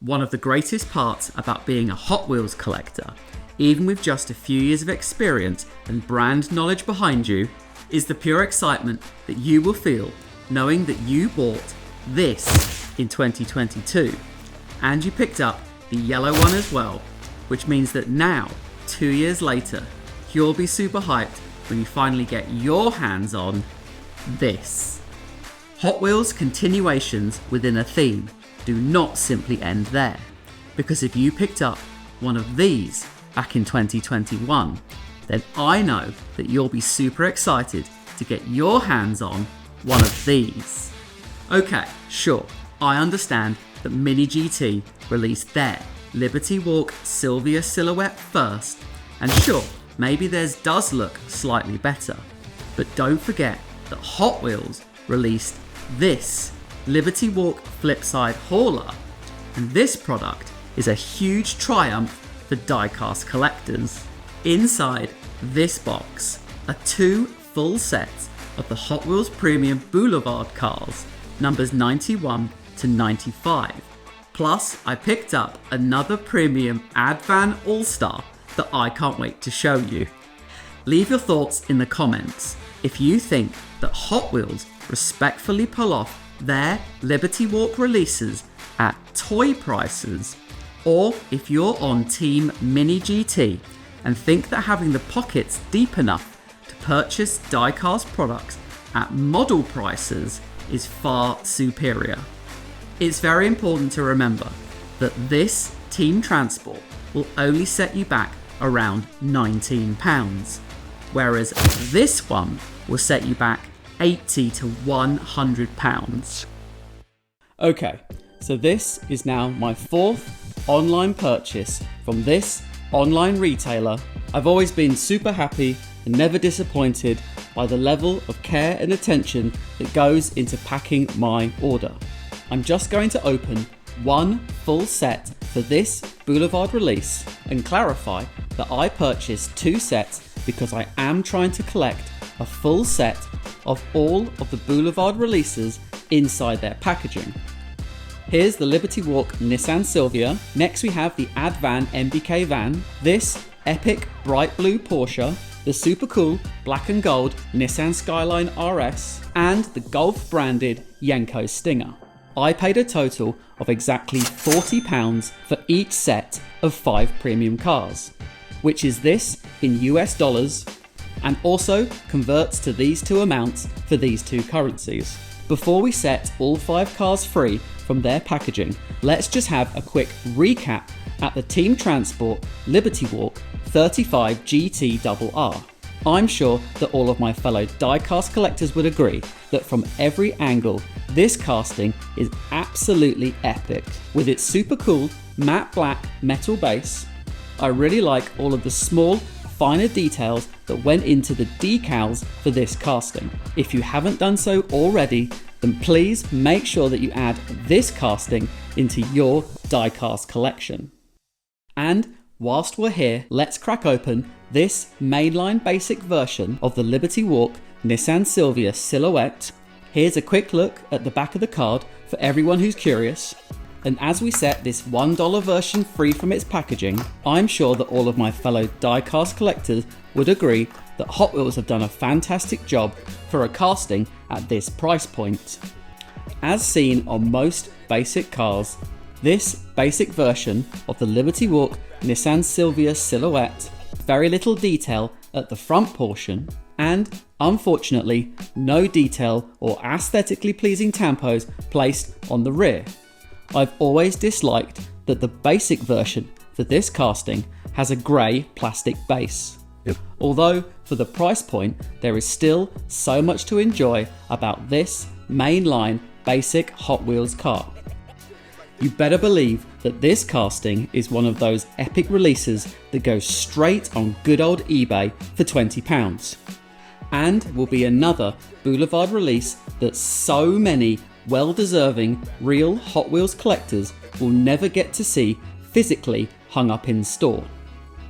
One of the greatest parts about being a Hot Wheels collector, even with just a few years of experience and brand knowledge behind you, is the pure excitement that you will feel knowing that you bought this in 2022 and you picked up the yellow one as well, which means that now, 2 years later, you'll be super hyped when you finally get your hands on this. Hot Wheels continuations within a theme do not simply end there, because if you picked up one of these back in 2021, then I know that you'll be super excited to get your hands on one of these. Okay, sure, I understand that Mini GT released their Liberty Walk Silvia silhouette first, and sure, maybe theirs does look slightly better, but don't forget that Hot Wheels released this Liberty Walk Flipside Hauler, and this product is a huge triumph for diecast collectors. Inside this box are 2 full sets of the Hot Wheels Premium Boulevard cars, numbers 91 to 95. Plus, I picked up another premium Advan All-Star that I can't wait to show you. Leave your thoughts in the comments if you think that Hot Wheels respectfully pull off their Liberty Walk releases at toy prices, or if you're on Team Mini GT and think that having the pockets deep enough to purchase diecast products at model prices is far superior. It's very important to remember that this team transport will only set you back around £19, whereas this one will set you back £80 to £100. Okay, so this is now my 4th online purchase from this online retailer. I've always been super happy and never disappointed by the level of care and attention that goes into packing my order. I'm just going to open one full set for this Boulevard release and clarify that I purchased 2 sets because I am trying to collect a full set of all of the Boulevard releases inside their packaging. Here's the Liberty Walk Nissan Silvia. Next we have the Advan MBK van, this epic bright blue Porsche, the super cool black and gold Nissan Skyline RS, and the Golf branded Yenko Stinger. I paid a total of exactly £40 for each set of 5 premium cars, which is this in US dollars, and also converts to these 2 amounts for these 2 currencies. Before we set all 5 cars free from their packaging, let's just have a quick recap at the Team Transport Liberty Walk 35 GT4R. I'm sure that all of my fellow diecast collectors would agree that from every angle, this casting is absolutely epic. With its super cool matte black metal base, I really like all of the small, finer details that went into the decals for this casting. If you haven't done so already, then please make sure that you add this casting into your diecast collection. And whilst we're here, let's crack open this mainline basic version of the Liberty Walk Nissan Silvia silhouette. Here's a quick look at the back of the card for everyone who's curious. And as we set this $1 version free from its packaging, I'm sure that all of my fellow diecast collectors would agree that Hot Wheels have done a fantastic job for a casting at this price point. As seen on most basic cars, this basic version of the Liberty Walk Nissan Silvia silhouette, very little detail at the front portion, and unfortunately no detail or aesthetically pleasing tampos placed on the rear. I've always disliked that the basic version for this casting has a grey plastic base. Yep. Although for the price point there is still so much to enjoy about this mainline basic Hot Wheels car. You better believe that this casting is one of those epic releases that goes straight on good old eBay for £20, and will be another Boulevard release that so many well-deserving real Hot Wheels collectors will never get to see physically hung up in store.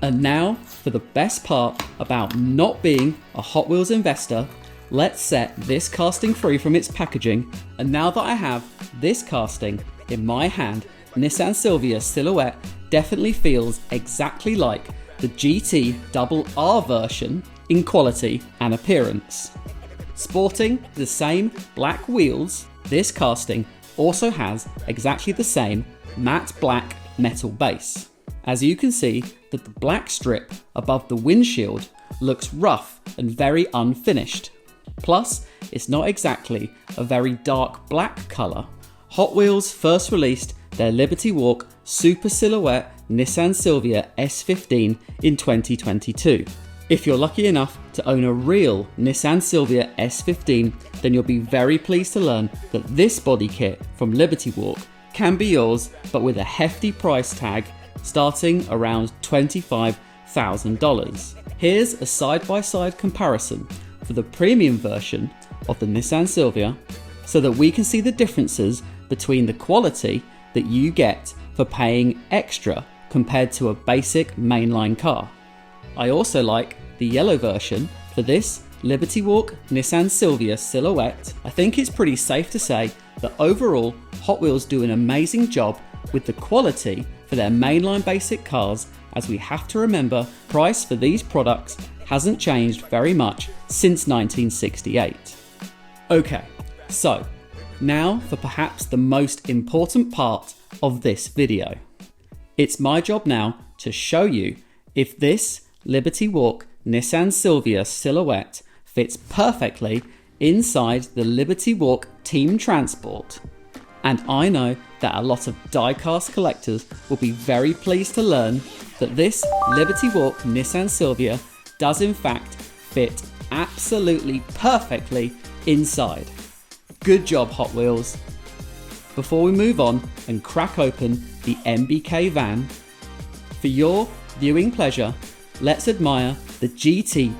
And now for the best part about not being a Hot Wheels investor, let's set this casting free from its packaging. And now that I have this casting in my hand, Nissan Silvia silhouette definitely feels exactly like the GT version in quality and appearance. Sporting the same black wheels, this casting also has exactly the same matte black metal base. As you can see that the black strip above the windshield looks rough and very unfinished. Plus, it's not exactly a very dark black colour. Hot Wheels first released their Liberty Walk Super Silhouette Nissan Silvia S15 in 2022. If you're lucky enough to own a real Nissan Silvia S15, then you'll be very pleased to learn that this body kit from Liberty Walk can be yours, but with a hefty price tag starting around $25,000. Here's a side-by-side comparison for the premium version of the Nissan Silvia so that we can see the differences between the quality that you get for paying extra compared to a basic mainline car. I also like the yellow version for this Liberty Walk Nissan Silvia silhouette. I think it's pretty safe to say that overall Hot Wheels do an amazing job with the quality for their mainline basic cars, as we have to remember price for these products hasn't changed very much since 1968. Okay, so now for perhaps the most important part of this video. It's my job now to show you if this Liberty Walk Nissan Silvia silhouette fits perfectly inside the Liberty Walk Team Transport. And I know that a lot of diecast collectors will be very pleased to learn that this Liberty Walk Nissan Silvia does in fact fit absolutely perfectly inside. Good job, Hot Wheels. Before we move on and crack open the MBK van, for your viewing pleasure, let's admire the GT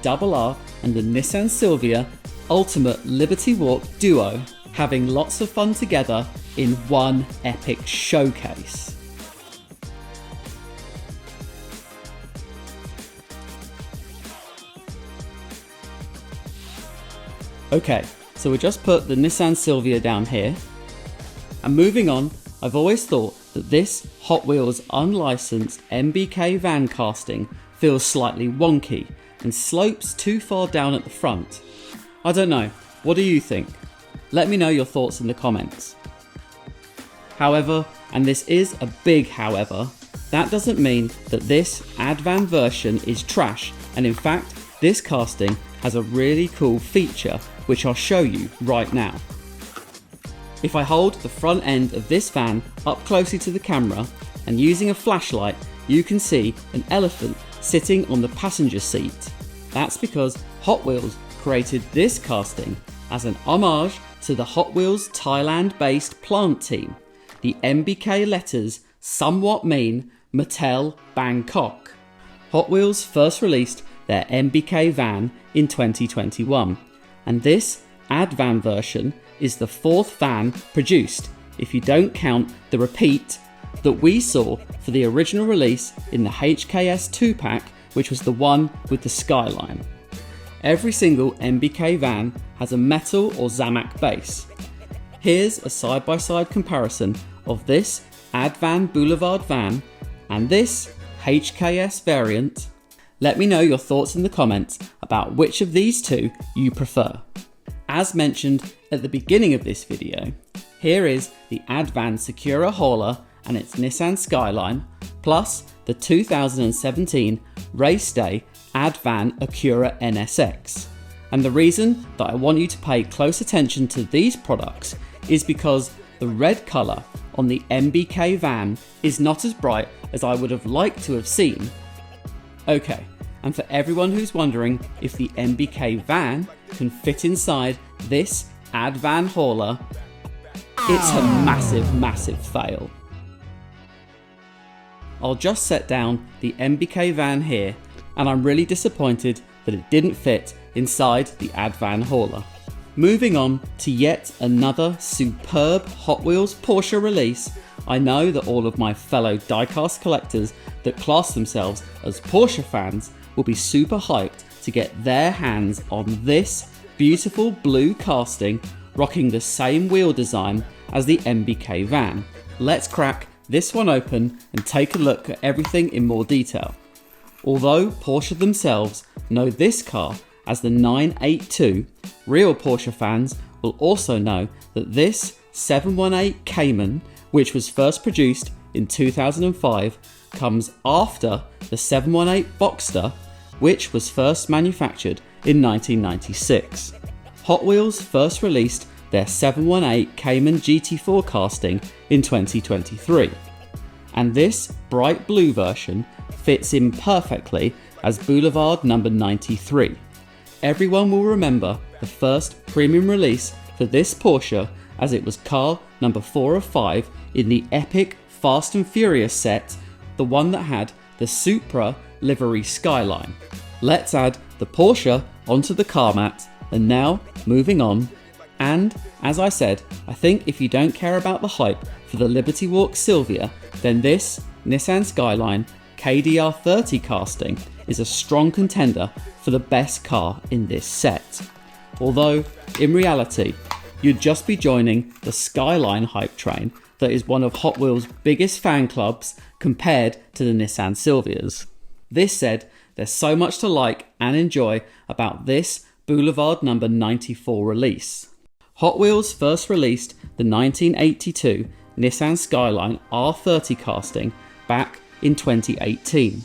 and the Nissan Silvia Ultimate Liberty Walk duo having lots of fun together in one epic showcase. Okay, so we just put the Nissan Silvia down here. And moving on, I've always thought that this Hot Wheels unlicensed MBK van casting feels slightly wonky and slopes too far down at the front. I don't know, what do you think? Let me know your thoughts in the comments. However, and this is a big however, that doesn't mean that this Advan version is trash, and in fact, this casting has a really cool feature which I'll show you right now. If I hold the front end of this van up closely to the camera and using a flashlight, you can see an elephant sitting on the passenger seat. That's because Hot Wheels created this casting as an homage to the Hot Wheels Thailand-based plant team. The MBK letters somewhat mean Mattel Bangkok. Hot Wheels first released their MBK van in 2021, and this Advan version is the fourth van produced, if you don't count the repeat that we saw for the original release in the HKS 2-pack, which was the one with the Skyline. Every single MBK van has a metal or Zamac base. Here's a side-by-side comparison of this Advan Boulevard van and this HKS variant. Let me know your thoughts in the comments about which of these two you prefer. As mentioned at the beginning of this video, here is the Advan Secura hauler and its Nissan Skyline, plus the 2017 race day Advan Acura NSX. And the reason that I want you to pay close attention to these products is because the red colour on the MBK van is not as bright as I would have liked to have seen. Okay, and for everyone who's wondering if the MBK van can fit inside this Advan hauler, it's a massive fail. I'll just set down the MBK van here, and I'm really disappointed that it didn't fit inside the Advan hauler. Moving on to yet another superb Hot Wheels Porsche release, I know that all of my fellow diecast collectors that class themselves as Porsche fans will be super hyped to get their hands on this beautiful blue casting rocking the same wheel design as the MBK van. Let's crack this one open and take a look at everything in more detail. Although Porsche themselves know this car as the 982, real Porsche fans will also know that this 718 Cayman, which was first produced in 2005, comes after the 718 Boxster, which was first manufactured in 1996. Hot Wheels first released their 718 Cayman GT4 casting in 2023, and this bright blue version fits in perfectly as Boulevard number 93. Everyone will remember the first premium release for this Porsche, as it was car number 4 of 5 in the epic Fast and Furious set, the one that had the Supra livery Skyline. Let's add the Porsche onto the car mat, and now moving on. And as I said, I think if you don't care about the hype for the Liberty Walk Silvia, then this Nissan Skyline KDR30 casting is a strong contender for the best car in this set. Although, in reality, you'd just be joining the Skyline hype train that is one of Hot Wheels' biggest fan clubs compared to the Nissan Silvias. This said, there's so much to like and enjoy about this Boulevard number 94 release. Hot Wheels first released the 1982 Nissan Skyline R30 casting back in 2018.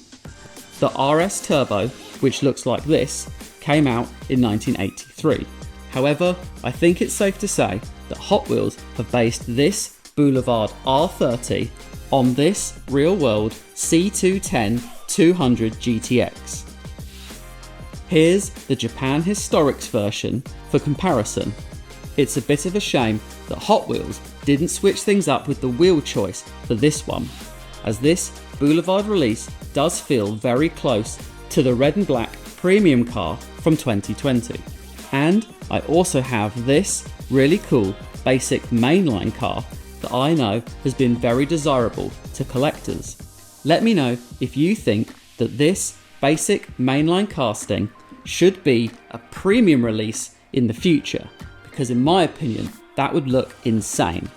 The RS Turbo, which looks like this, came out in 1983. However, I think it's safe to say that Hot Wheels have based this Boulevard R30 on this real-world C210 200 GTX. Here's the Japan Historics version for comparison. It's a bit of a shame that Hot Wheels didn't switch things up with the wheel choice for this one, as this Boulevard release does feel very close to the red and black premium car from 2020. And I also have this really cool basic mainline car that I know has been very desirable to collectors. Let me know if you think that this basic mainline casting should be a premium release in the future, because in my opinion that would look insane.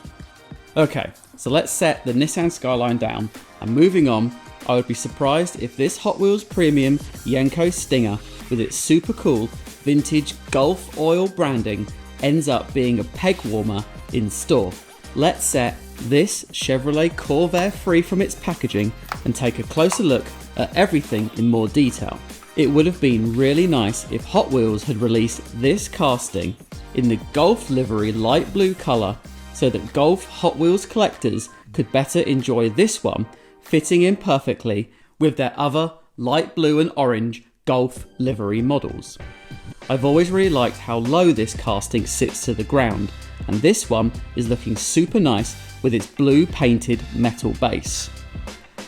Okay, so let's set the Nissan Skyline down, and moving on, I would be surprised if this Hot Wheels Premium Yenko Stinger with its super cool vintage Gulf oil branding ends up being a peg warmer in store. Let's set this Chevrolet Corvair free from its packaging and take a closer look at everything in more detail. It would have been really nice if Hot Wheels had released this casting in the Gulf livery light blue colour, so that Gulf Hot Wheels collectors could better enjoy this one fitting in perfectly with their other light blue and orange Gulf livery models. I've always really liked how low this casting sits to the ground, and this one is looking super nice with its blue painted metal base.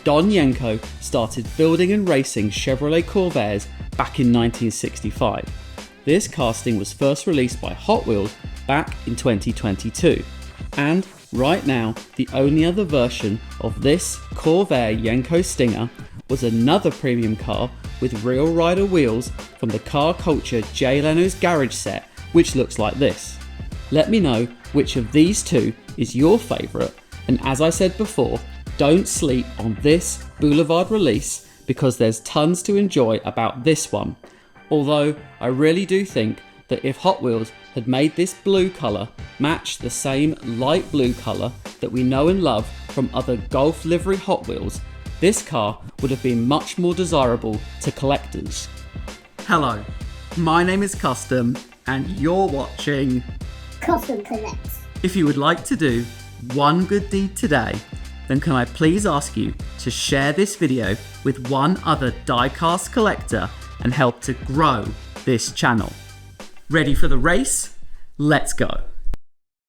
Don Yenko started building and racing Chevrolet Corvairs back in 1965. This casting was first released by Hot Wheels back in 2022, and right now the only other version of this Corvair Yenko Stinger was another premium car with real rider wheels from the Car Culture Jay Leno's Garage set, which looks like this. Let me know which of these two is your favourite, and as I said before, don't sleep on this Boulevard release because there's tons to enjoy about this one. Although I really do think that if Hot Wheels had made this blue colour match the same light blue colour that we know and love from other Gulf livery Hot Wheels, this car would have been much more desirable to collectors. Hello, my name is Custom and you're watching Custom Connects. If you would like to do one good deed today, then can I please ask you to share this video with one other diecast collector and help to grow this channel. Ready for the race? Let's go.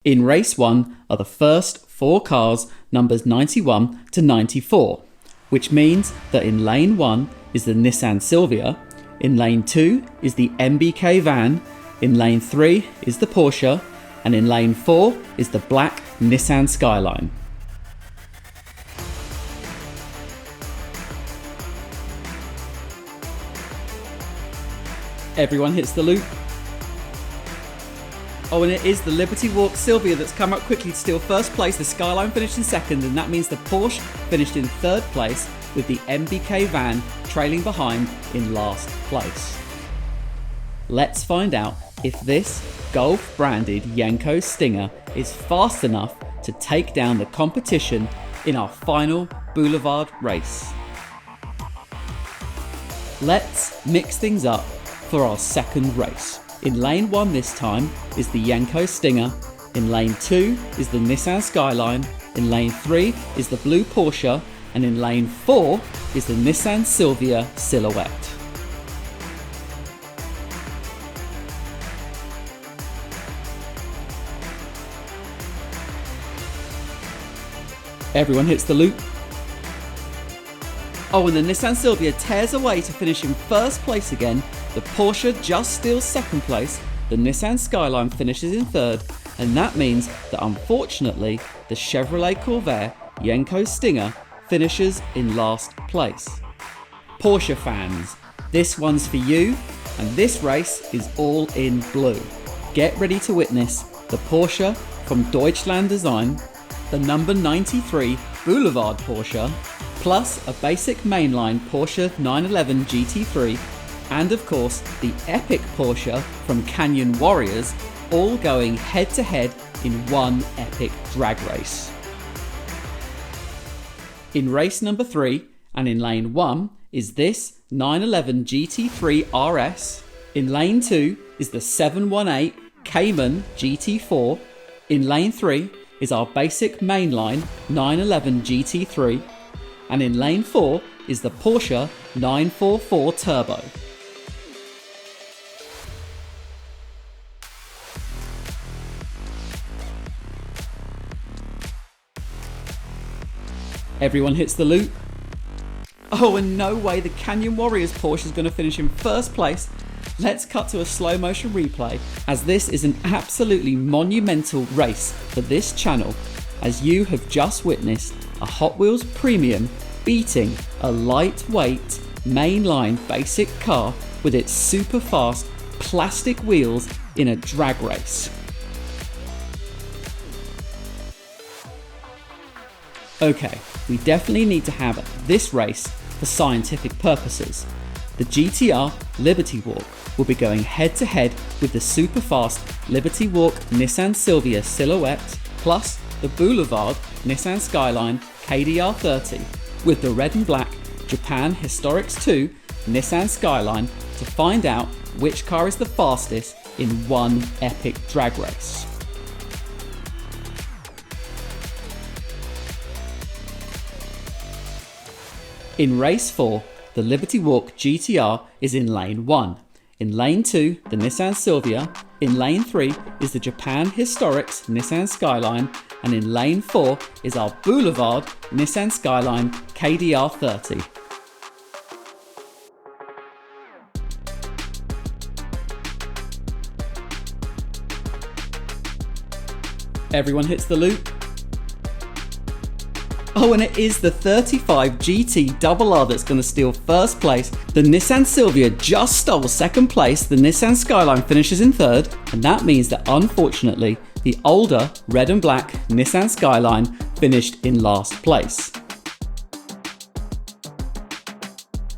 In race 1 are the first 4 cars numbers 91 to 94, which means that in lane 1 is the Nissan Silvia, in lane 2 is the MBK van, in lane 3 is the Porsche, and in lane 4 is the black Nissan Skyline. Everyone hits the loop. Oh, and it is the Liberty Walk Silvia that's come up quickly to steal first place. The Skyline finished in second, and that means the Porsche finished in third place, with the MBK van trailing behind in last place. Let's find out if this Golf branded Yenko Stinger is fast enough to take down the competition in our final Boulevard race. Let's mix things up for our second race. In lane 1 this time is the Yenko Stinger, in lane 2 is the Nissan Skyline, in lane 3 is the blue Porsche, and in lane 4 is the Nissan Silvia Silhouette. Everyone hits the loop. Oh, and the Nissan Silvia tears away to finish in first place again. The Porsche just steals second place. The Nissan Skyline finishes in third. And that means that unfortunately, the Chevrolet Corvair Yenko Stinger finishes in last place. Porsche fans, this one's for you. And this race is all in blue. Get ready to witness the Porsche from Deutschland Design, the number 93 Boulevard Porsche, plus a basic mainline Porsche 911 GT3, and of course the epic Porsche from Canyon Warriors, all going head to head in one epic drag race. In race number 3 and in lane 1 is this 911 GT3 RS, in lane 2 is the 718 Cayman GT4, in lane 3 is our basic mainline 911 GT3, and in lane 4 is the Porsche 944 Turbo. Everyone hits the loop. Oh, and no way the Canyon Warriors Porsche is going to finish in first place. Let's cut to a slow motion replay, as this is an absolutely monumental race for this channel, as you have just witnessed a Hot Wheels Premium beating a lightweight mainline basic car with its super fast plastic wheels in a drag race. Okay, we definitely need to have this race for scientific purposes. The GTR Liberty Walk will be going head to head with the super fast Liberty Walk Nissan Silvia Silhouette, plus the Boulevard Nissan Skyline KDR30, with the red and black Japan Historics 2 Nissan Skyline, to find out which car is the fastest in one epic drag race. In race 4, the Liberty Walk GTR is in lane 1. In lane 2, the Nissan Silvia. In lane 3 is the Japan Historics Nissan Skyline. And in lane 4 is our Boulevard Nissan Skyline KDR30. Everyone hits the loop. Oh, and it is the 35 GT RR that's going to steal first place. The Nissan Silvia just stole second place. The Nissan Skyline finishes in third. And that means that unfortunately, the older red and black Nissan Skyline finished in last place.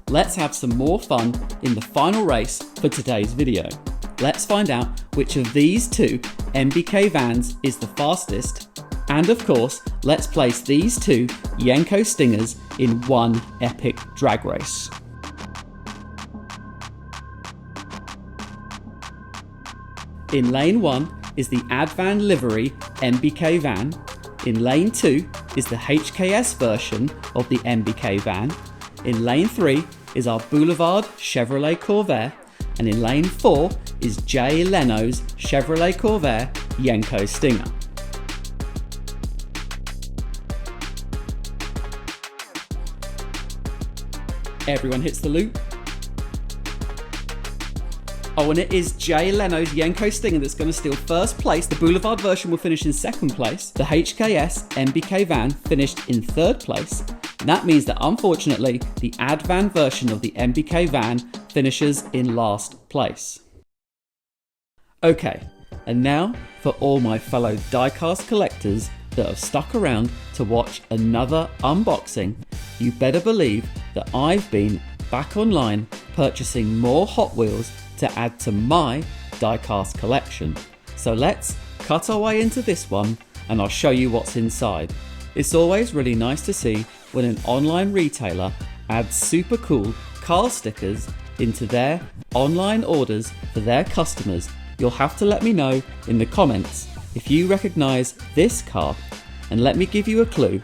Let's have some more fun in the final race for today's video. Let's find out which of these two MBK vans is the fastest. And of course, let's place these two Yenko Stingers in one epic drag race. In lane 1 is the Advan livery MBK van. In lane 2 is the HKS version of the MBK van. In lane 3 is our Boulevard Chevrolet Corvair. And in lane 4 is Jay Leno's Chevrolet Corvair Yenko Stinger. Everyone hits the loop. Oh, and it is Jay Leno's Yenko Stinger that's going to steal first place. The Boulevard version will finish in second place. The HKS MBK van finished in third place. And that means that unfortunately, the Advan version of the MBK van finishes in last place. Okay, And now, for all my fellow diecast collectors that have stuck around to watch another unboxing, you better believe that I've been back online purchasing more Hot Wheels to add to my diecast collection. So let's cut our way into this one and I'll show you what's inside. It's always really nice to see when an online retailer adds super cool car stickers into their online orders for their customers. You'll have to let me know in the comments if you recognise this car, and let me give you a clue.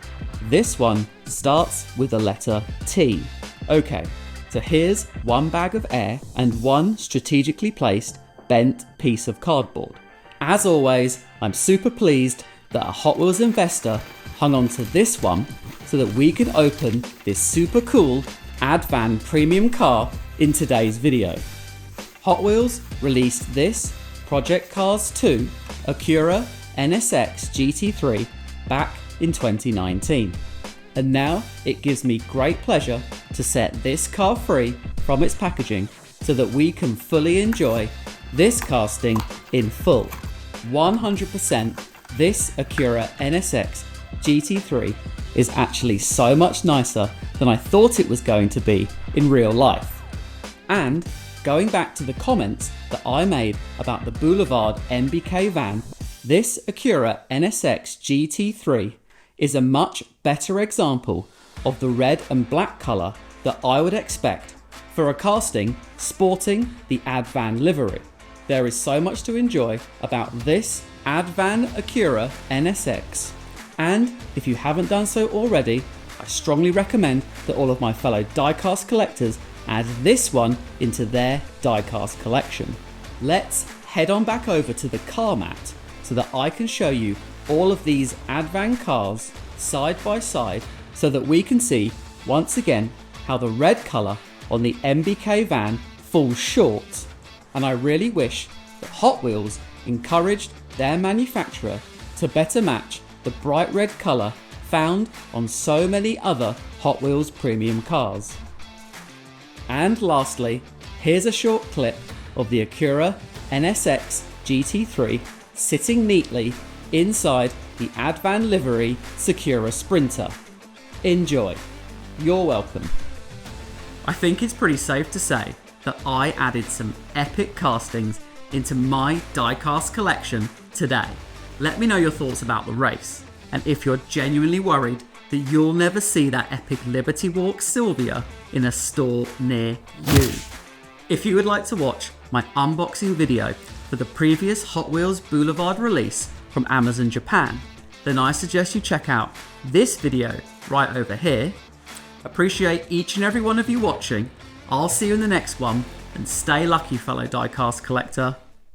This one starts with the letter T. Okay, so here's one bag of air and one strategically placed bent piece of cardboard. As always, I'm super pleased that a Hot Wheels investor hung on to this one so that we can open this super cool Advan premium car in today's video. Hot Wheels released this Project Cars 2 Acura NSX GT3 back in 2019. And now it gives me great pleasure to set this car free from its packaging so that we can fully enjoy this casting in full. 100% this Acura NSX GT3 is actually so much nicer than I thought it was going to be in real life. And going back to the comments that I made about the Boulevard MBK van, this Acura NSX GT3 is a much better example of the red and black colour that I would expect for a casting sporting the Advan livery. There is so much to enjoy about this Advan Acura NSX, and if you haven't done so already, I strongly recommend that all of my fellow diecast collectors add this one into their diecast collection. Let's head on back over to the car mat so that I can show you all of these Advan cars side by side so that we can see once again how the red colour on the MBK van falls short. And I really wish that Hot Wheels encouraged their manufacturer to better match the bright red colour found on so many other Hot Wheels premium cars. And lastly, here's a short clip of the Acura NSX GT3 sitting neatly inside the Advan livery Secura Sprinter. Enjoy. You're welcome. I think it's pretty safe to say that I added some epic castings into my diecast collection today. Let me know your thoughts about the race, and if you're genuinely worried that you'll never see that epic Liberty Walk Silvia in a store near you. If you would like to watch my unboxing video for the previous Hot Wheels Boulevard release from Amazon Japan, then I suggest you check out this video right over here. Appreciate each and every one of you watching. I'll see you in the next one, and stay lucky, fellow diecast collector.